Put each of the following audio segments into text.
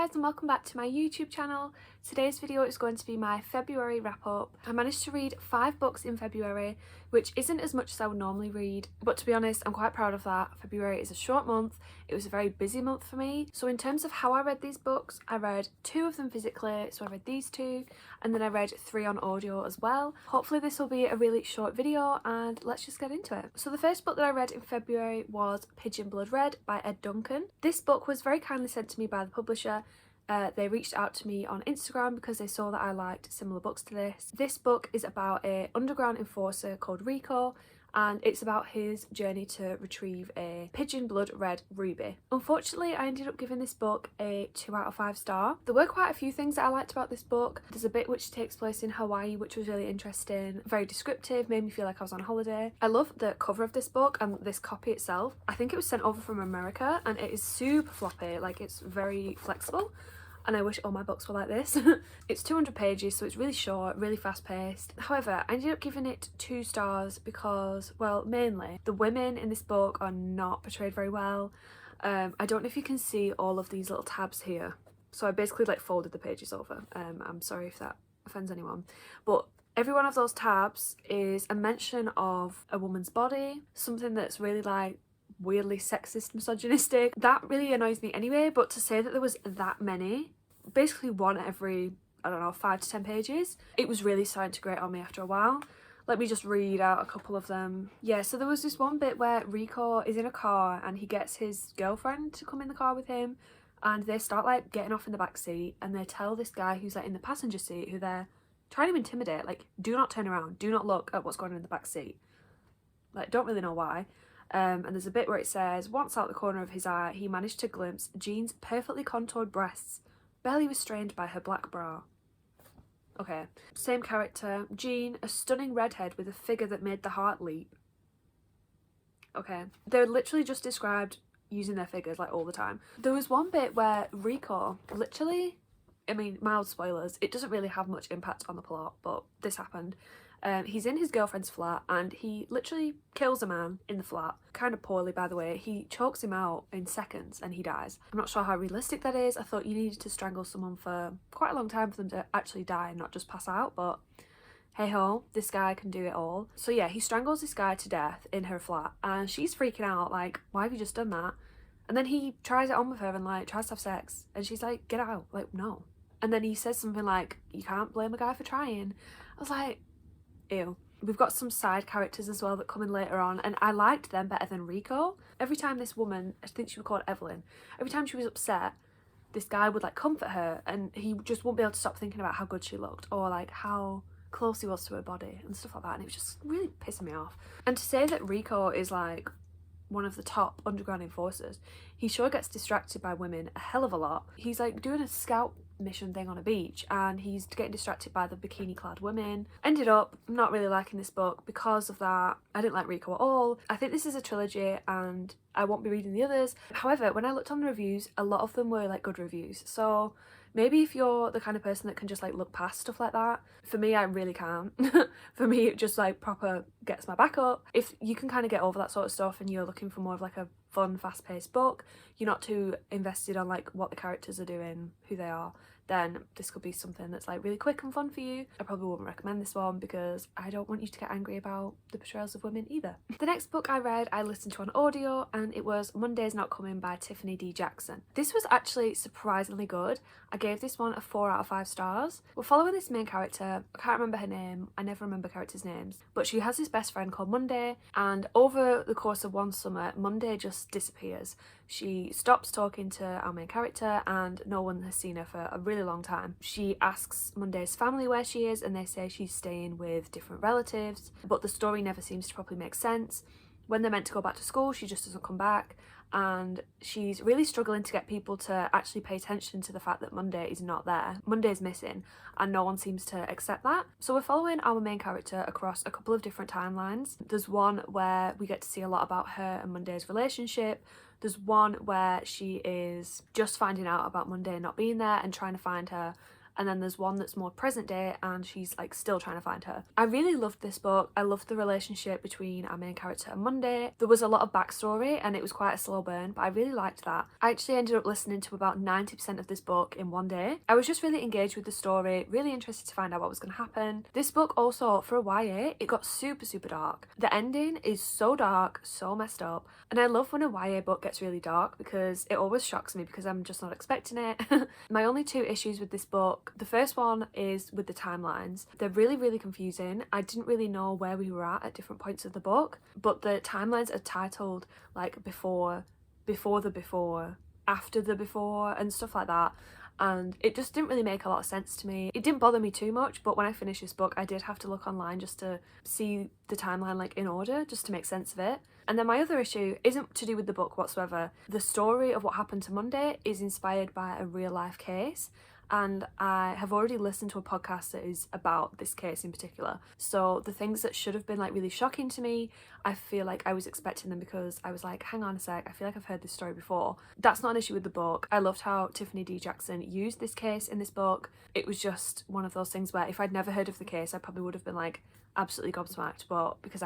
guys, and welcome back to my YouTube channel. Today's video is going to be my February wrap up. I managed to read 5 books in February, which isn't as much as I would normally read, but to be honest, I'm quite proud of that. February is a short month. It was a very busy month for me. So in terms of how I read these books, I read 2 of them physically, so I read these 2, and then I read 3 on audio as well. Hopefully this will be a really short video, and let's just get into it. So the first book that I read in February was Pigeon Blood Red by Ed Duncan. This book was very kindly sent to me by the publisher. They reached out to me on Instagram because they saw that I liked similar books to this. This book is about an underground enforcer called Rico, and it's about his journey to retrieve a pigeon blood red ruby. Unfortunately, I ended up giving this book a 2 out of 5 star. There were quite a few things that I liked about this book. There's a bit which takes place in Hawaii, which was really interesting, very descriptive, made me feel like I was on holiday. I love the cover of this book and this copy itself. I think it was sent over from America and it is super floppy, like it's very flexible. And I wish all my books were like this. It's 200 pages, so it's really short, really fast paced. However, I ended up giving it 2 stars because, well, mainly the women in this book are not portrayed very well. I don't know if you can see all of these little tabs here. So I basically like folded the pages over. I'm sorry if that offends anyone. But every one of those tabs is a mention of a woman's body, something that's really like weirdly sexist, misogynistic. That really annoys me anyway, but to say that there was that many, basically one every, I don't know, 5 to 10 pages, it was really starting to grate on me after a while. Let me just read out a couple of them. Yeah, so there was this one bit where Rico is in a car and he gets his girlfriend to come in the car with him, and they start like getting off in the back seat, and they tell this guy who's like in the passenger seat, who they're trying to intimidate, like, do not turn around, do not look at what's going on in the back seat. Like, don't really know why. And there's a bit where it says, once out the corner of his eye, he managed to glimpse Jean's perfectly contoured breasts, barely restrained by her black bra. Okay, same character, Jean, a stunning redhead with a figure that made the heart leap. Okay, they're literally just described using their figures like all the time. There was one bit where Rico literally, I mean, mild spoilers, it doesn't really have much impact on the plot, but this happened. He's in his girlfriend's flat and he literally kills a man in the flat, kind of poorly by the way. He chokes him out in seconds and he dies. I'm not sure how realistic that is. I thought you needed to strangle someone for quite a long time for them to actually die and not just pass out, but hey ho, this guy can do it all. So yeah, he strangles this guy to death in her flat and she's freaking out like, why have you just done that? And then he tries it on with her and like tries to have sex and she's like, get out, like no. And then he says something like, you can't blame a guy for trying. I was like, ew. We've got some side characters as well that come in later on, and I liked them better than Rico. Every time this woman, I think she was called Evelyn, every time she was upset, this guy would like comfort her and he just wouldn't be able to stop thinking about how good she looked or like how close he was to her body and stuff like that, and it was just really pissing me off. And to say that Rico is like one of the top underground enforcers, he sure gets distracted by women a hell of a lot. He's like doing a scout mission thing on a beach and he's getting distracted by the bikini clad women. Ended up not really liking this book because of that. I didn't like Rico at all. I think this is a trilogy and I won't be reading the others. However, when I looked on the reviews, a lot of them were like good reviews, so maybe if you're the kind of person that can just like look past stuff like that. For me, I really can't. For me, it just like proper gets my back up. If you can kind of get over that sort of stuff and you're looking for more of like a fun, fast-paced book, you're not too invested on like what the characters are doing, who they are, then this could be something that's like really quick and fun for you. I probably wouldn't recommend this one because I don't want you to get angry about the portrayals of women either. The next book I read, I listened to on audio, and it was Monday's Not Coming by Tiffany D. Jackson. This was actually surprisingly good. I gave this one a 4 out of 5 stars. We're following this main character. I can't remember her name. I never remember characters' names. But she has this best friend called Monday, and over the course of one summer, Monday just disappears. She stops talking to our main character and no one has seen her for a really long time. She asks Monday's family where she is and they say she's staying with different relatives, but the story never seems to properly make sense. When they're meant to go back to school, she just doesn't come back, and she's really struggling to get people to actually pay attention to the fact that Monday is not there. Monday's missing and no one seems to accept that. So we're following our main character across a couple of different timelines. There's one where we get to see a lot about her and Monday's relationship. There's one where she is just finding out about Monday not being there and trying to find her, and then there's one that's more present day and she's like still trying to find her. I really loved this book. I loved the relationship between our main character and Monday. There was a lot of backstory and it was quite a slow burn, but I really liked that. I actually ended up listening to about 90% of this book in one day. I was just really engaged with the story, really interested to find out what was going to happen. This book also, for a YA, it got super dark. The ending is so dark, so messed up, and I love when a YA book gets really dark because it always shocks me because I'm just not expecting it. My only two issues with this book, the first one is with the timelines. They're really confusing. I didn't really know where we were at different points of the book, but the timelines are titled like before the before, after the before, and stuff like that. And it just didn't really make a lot of sense to me. It didn't bother me too much, but when I finished this book I did have to look online just to see the timeline like in order, just to make sense of it. And then my other issue isn't to do with the book whatsoever. The story of what happened to Monday is inspired by a real life case, and I have already listened to a podcast that is about this case in particular. So the things that should have been like really shocking to me, I feel like I was expecting them because I was like, hang on a sec, I feel like I've heard this story before. That's not an issue with the book. I loved how Tiffany D. Jackson used this case in this book. It was just one of those things where if I'd never heard of the case, I probably would have been like absolutely gobsmacked, but because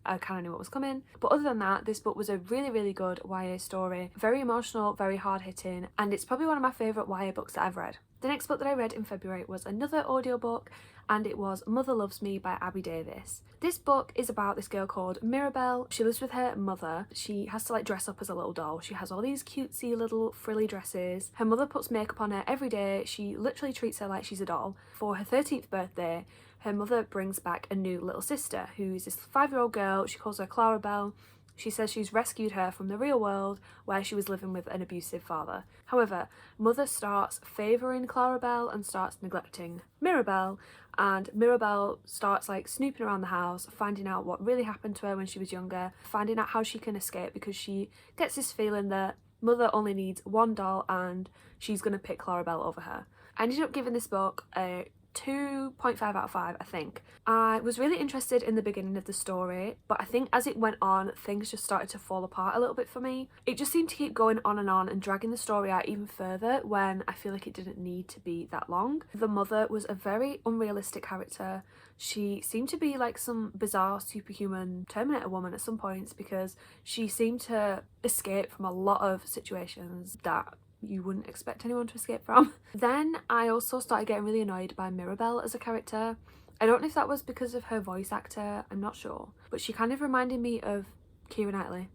I kind of knew what was coming. But other than that, this book was a really good YA story. Very emotional, very hard hitting, and it's probably one of my favourite YA books that I've read. The next book that I read in February was another audiobook, and it was Mother Loves Me by Abby Davis. This book is about this girl called Mirabelle. She lives with her mother. She has to like dress up as a little doll. She has all these cutesy little frilly dresses. Her mother puts makeup on her every day. She literally treats her like she's a doll. For her 13th birthday, her mother brings back a new little sister who's this 5-year-old girl. She calls her Clarabelle. She says she's rescued her from the real world where she was living with an abusive father. However, Mother starts favouring Clarabelle and starts neglecting Mirabelle, and Mirabelle starts like snooping around the house, finding out what really happened to her when she was younger, finding out how she can escape because she gets this feeling that Mother only needs one doll and she's going to pick Clarabelle over her. I ended up giving this book a 2.5 out of 5, I think. I was really interested in the beginning of the story, but I think as it went on, things just started to fall apart a little bit for me. It just seemed to keep going on and dragging the story out even further when I feel like it didn't need to be that long. The mother was a very unrealistic character. She seemed to be like some bizarre superhuman Terminator woman at some points because she seemed to escape from a lot of situations that you wouldn't expect anyone to escape from. Then I also started getting really annoyed by Mirabelle as a character. I don't know if that was because of her voice actor, I'm not sure, but she kind of reminded me of Keira Knightley.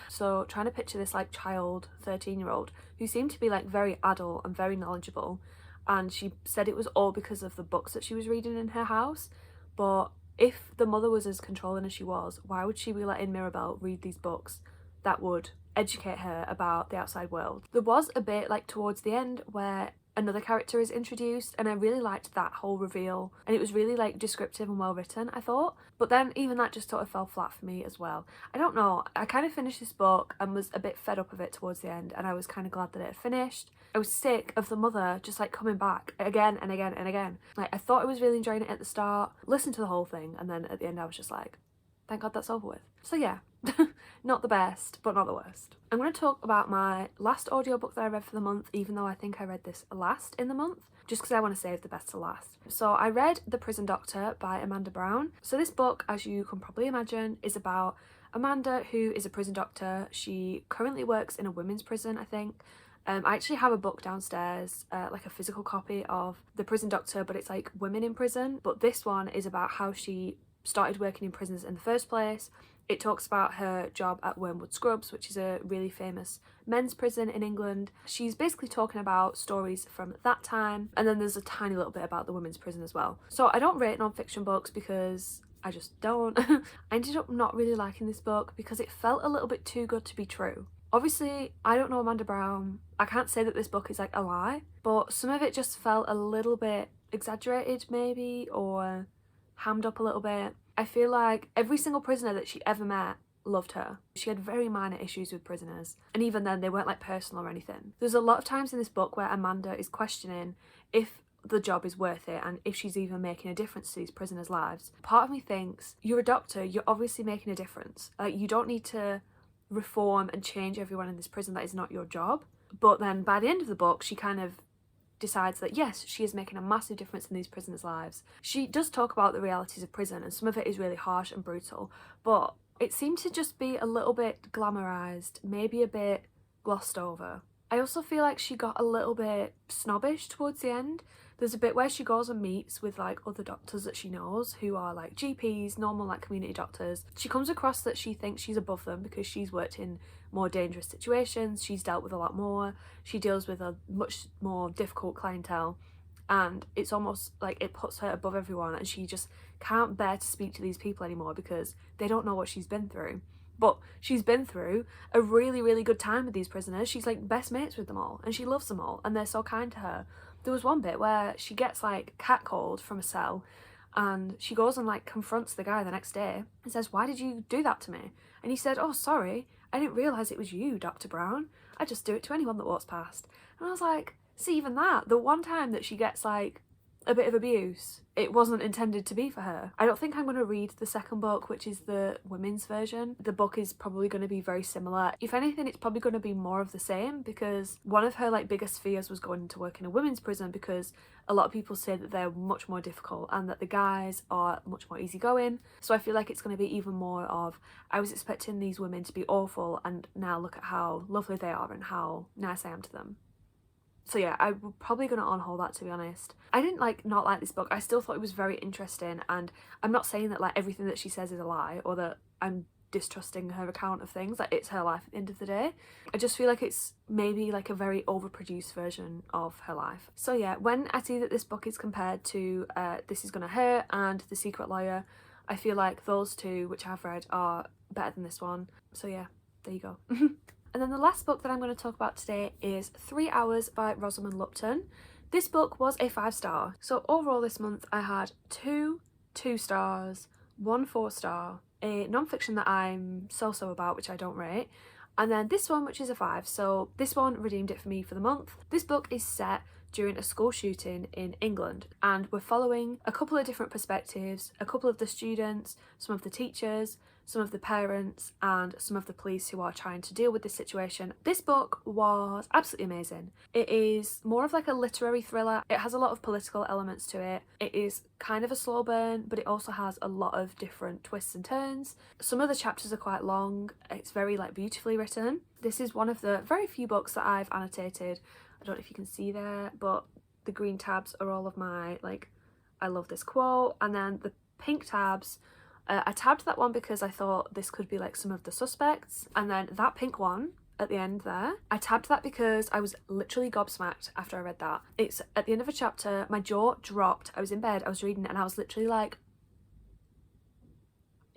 So trying to picture this like child 13-year-old who seemed to be like very adult and very knowledgeable, and she said it was all because of the books that she was reading in her house. But if the mother was as controlling as she was, why would she be letting Mirabelle read these books that would educate her about the outside world? There was a bit like towards the end where another character is introduced, and I really liked that whole reveal, and it was really like descriptive and well written, I thought. But then even that just sort of fell flat for me as well. I don't know, I kind of finished this book and was a bit fed up of it towards the end, and I was kind of glad that it had finished. I was sick of the mother just like coming back again and again and again. Like I thought I was really enjoying it at the start, listened to the whole thing, and then at the end I was just like, thank God that's over with. So yeah, not the best, but not the worst. I'm going to talk about my last audiobook that I read for the month, even though I think I read this last in the month, just because I want to save the best to last. So I read The Prison Doctor by Amanda Brown. So this book, as you can probably imagine, is about Amanda, who is a prison doctor. She currently works in a women's prison, I think. I actually have a book downstairs, like a physical copy of The Prison Doctor, but it's like women in prison. But this one is about how she started working in prisons in the first place. It talks about her job at Wormwood Scrubs, which is a really famous men's prison in England. She's basically talking about stories from that time, and then there's a tiny little bit about the women's prison as well. So I don't rate non-fiction books because I just don't. I ended up not really liking this book because it felt a little bit too good to be true. Obviously, I don't know Amanda Brown. I can't say that this book is like a lie, but some of it just felt a little bit exaggerated maybe, or hammed up a little bit. I feel like every single prisoner that she ever met loved her. She had very minor issues with prisoners, and even then they weren't like personal or anything. There's a lot of times in this book where Amanda is questioning if the job is worth it and if she's even making a difference to these prisoners' lives. Part of me thinks, you're a doctor, you're obviously making a difference. Like, you don't need to reform and change everyone in this prison. That is not your job. But then by the end of the book, she kind of decides that yes, she is making a massive difference in these prisoners' lives. She does talk about the realities of prison, and some of it is really harsh and brutal, but it seemed to just be a little bit glamorized, maybe a bit glossed over. I also feel like she got a little bit snobbish towards the end. There's a bit where she goes and meets with like other doctors that she knows who are like GPs, normal like community doctors. She comes across that she thinks she's above them because she's worked in more dangerous situations, she's dealt with a lot more, she deals with a much more difficult clientele, and it's almost like it puts her above everyone, and she just can't bear to speak to these people anymore because they don't know what she's been through. But she's been through a really, really good time with these prisoners. She's like best mates with them all, and she loves them all, and they're so kind to her. There was one bit where she gets like catcalled from a cell, and she goes and like confronts the guy the next day and says, "Why did you do that to me?" And he said, "Oh, sorry, I didn't realise it was you, Dr. Brown. I just do it to anyone that walks past." And I was like, see, even that, the one time that she gets like a bit of abuse, it wasn't intended to be for her. I don't think I'm going to read the second book, which is the women's version. The book is probably going to be very similar. If anything, it's probably going to be more of the same, because one of her like biggest fears was going to work in a women's prison, because a lot of people say that they're much more difficult and that the guys are much more easygoing. So I feel like it's going to be even more of, I was expecting these women to be awful, and now look at how lovely they are and how nice I am to them. So yeah, I'm probably going to on-hold that, to be honest. I didn't not like this book. I still thought it was very interesting, and I'm not saying that like everything that she says is a lie, or that I'm distrusting her account of things. Like, it's her life at the end of the day. I just feel like it's maybe like a very overproduced version of her life. So yeah, when I see that this book is compared to This Is Gonna Hurt and The Secret Lawyer, I feel like those two, which I've read, are better than this one. So yeah, there you go. And then the last book that I'm going to talk about today is 3 Hours by Rosamund Lupton. This book was a 5-star. So overall this month I had 2 2-stars, 1 4-star, a non-fiction that I'm so-so about, which I don't rate, and then this one, which is a 5. So this one redeemed it for me for the month. This book is set during a school shooting in England, and we're following a couple of different perspectives, a couple of the students, some of the teachers, some of the parents, and some of the police who are trying to deal with this situation. This book was absolutely amazing. It is more of like a literary thriller. It has a lot of political elements to it. It is kind of a slow burn, but it also has a lot of different twists and turns. Some of the chapters are quite long. It's very like beautifully written. This is one of the very few books that I've annotated. I don't know if you can see there, but the green tabs are all of my like, I love this quote, and then the pink tabs, I tabbed that one because I thought this could be like some of the suspects, and then that pink one at the end there, I tabbed that because I was literally gobsmacked after I read that. It's at the end of a chapter, my jaw dropped, I was in bed, I was reading it, and I was literally like,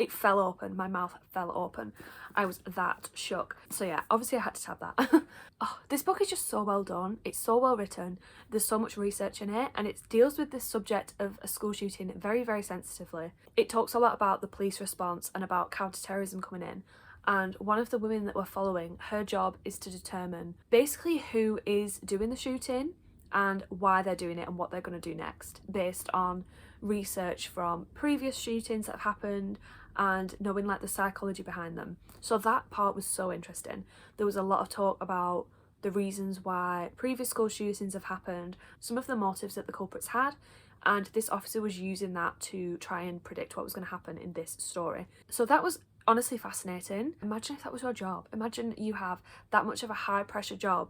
it fell open, my mouth fell open. I was that shook. So yeah, obviously I had to tab that. Oh, this book is just so well done. It's so well written. There's so much research in it, and it deals with this subject of a school shooting very, very sensitively. It talks a lot about the police response and about counter-terrorism coming in. And one of the women that we're following, her job is to determine basically who is doing the shooting and why they're doing it and what they're going to do next, based on research from previous shootings that have happened and knowing like the psychology behind them. So that part was so interesting. There was a lot of talk about the reasons why previous school shootings have happened, some of the motives that the culprits had, and this officer was using that to try and predict what was going to happen in this story. So that was honestly fascinating. Imagine if that was your job. Imagine you have that much of a high pressure job.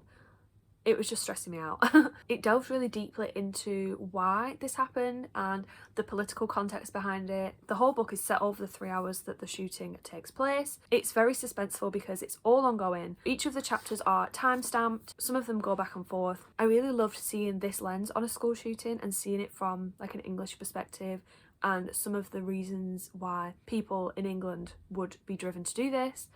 It was just stressing me out. It delved really deeply into why this happened and the political context behind it. The whole book is set over the 3 hours that the shooting takes place. It's very suspenseful because it's all ongoing. Each of the chapters are time-stamped. Some of them go back and forth. I really loved seeing this lens on a school shooting and seeing it from like an English perspective, and some of the reasons why people in England would be driven to do this.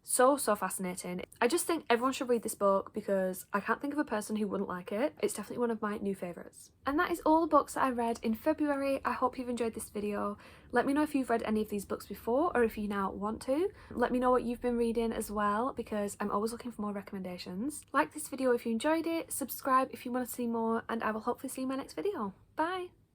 So fascinating. I just think everyone should read this book because I can't think of a person who wouldn't like it. It's definitely one of my new favourites. And that is all the books that I read in February. I hope you've enjoyed this video. Let me know if you've read any of these books before, or if you now want to. Let me know what you've been reading as well, because I'm always looking for more recommendations. Like this video if you enjoyed it, subscribe if you want to see more, and I will hopefully see you in my next video. Bye!